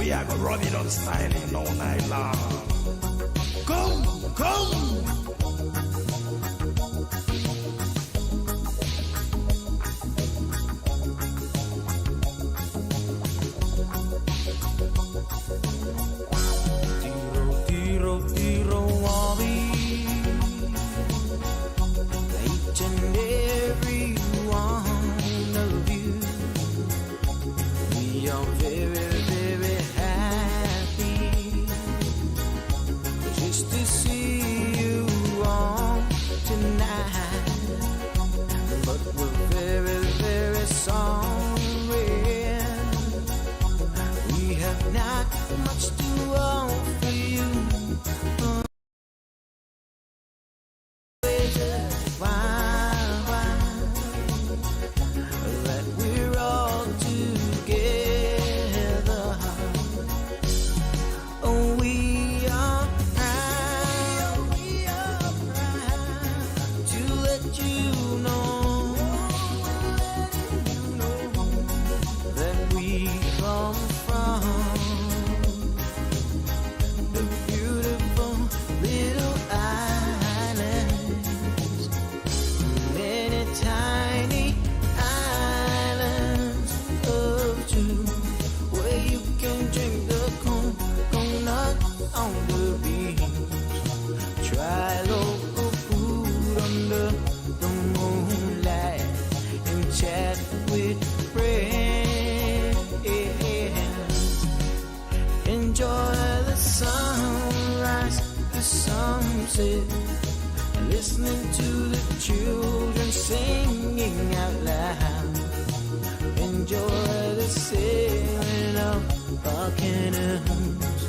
We are gonna rub it on styling all night long. Come, come. Listening to the children singing out loud. Enjoy the sailing of our canoes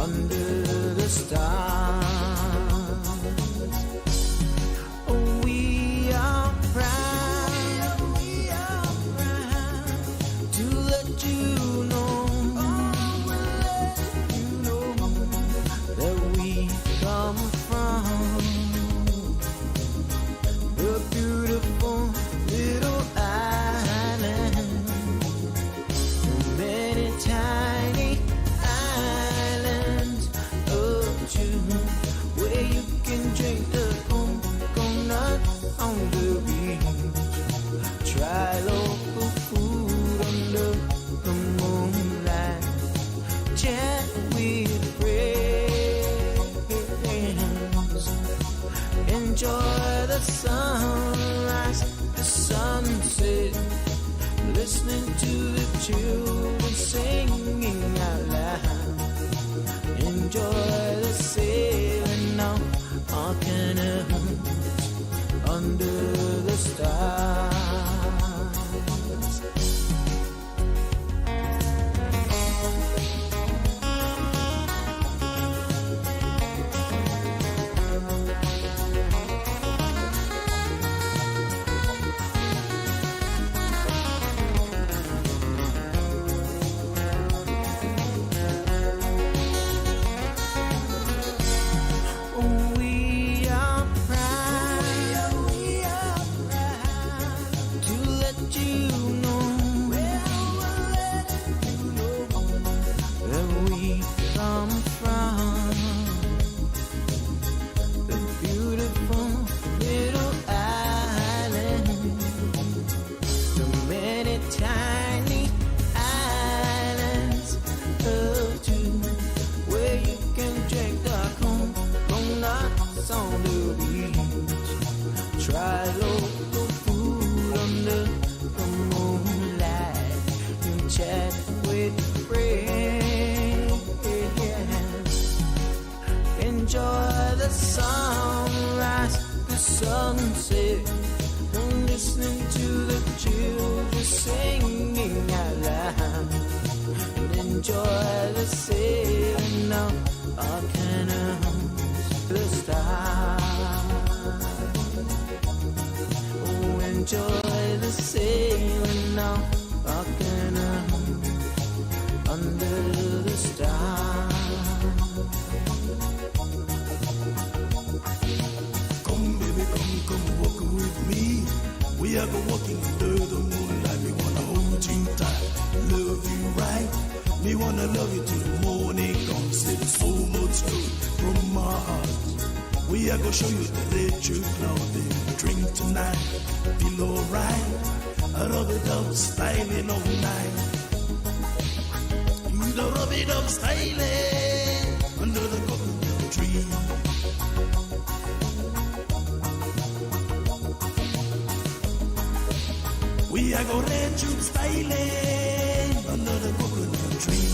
under the stars. Oh, we are proud to let you know, that we come from the beautiful little island. Many tiny islands of June, where you can drink the coconut on the beach. Try local food under the moonlight. Chat with friends. Enjoy the sunrise, the sunset. Listening to the children singing out loud. Enjoy the sailing of our canoes under the stars. Enjoy the sunrise, the sunset, and listening to the children singing out loud. And enjoy the sailing of our canoes, the stars. Oh, enjoy the sailing of our canoes under the stars. Come walking with me. We are walking under the moonlight. We wanna hold you tight. Me wanna love you till the morning comes. It's so much good from my heart. We are gonna show you the red truth now. Then drink tonight, feel alright. I rub it up, styling all night. You the rub it up, styling under the coconut tree. We are gonna red truth styling under the coconut tree.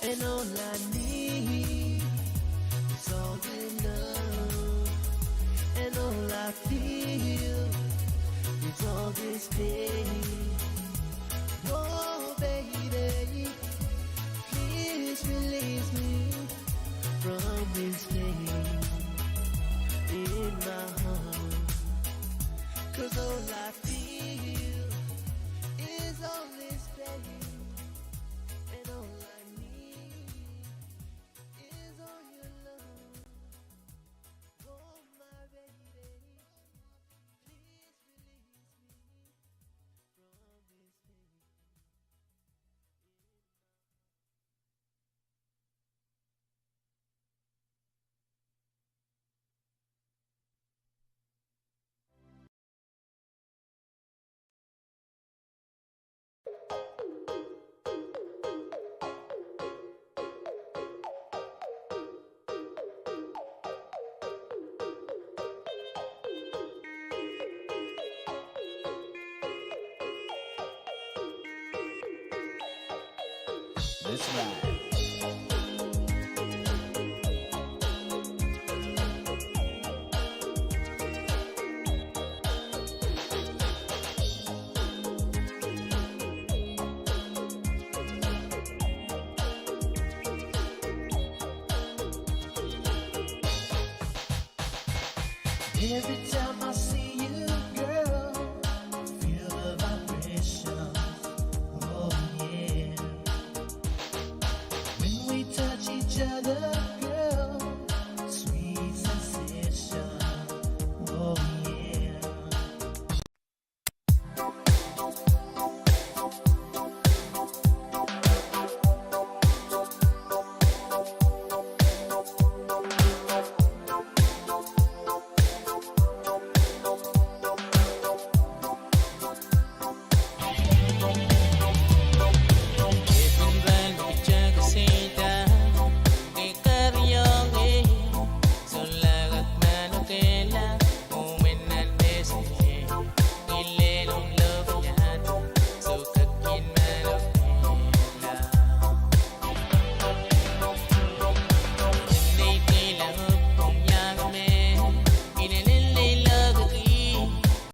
And all I need is all your love. And all I feel is all this pain. Oh, baby, please release me from this pain in my heart. 'Cause all I feel is all this pain. And all I need is all your love. Oh, my baby, please release me from this pain. That's right. Every time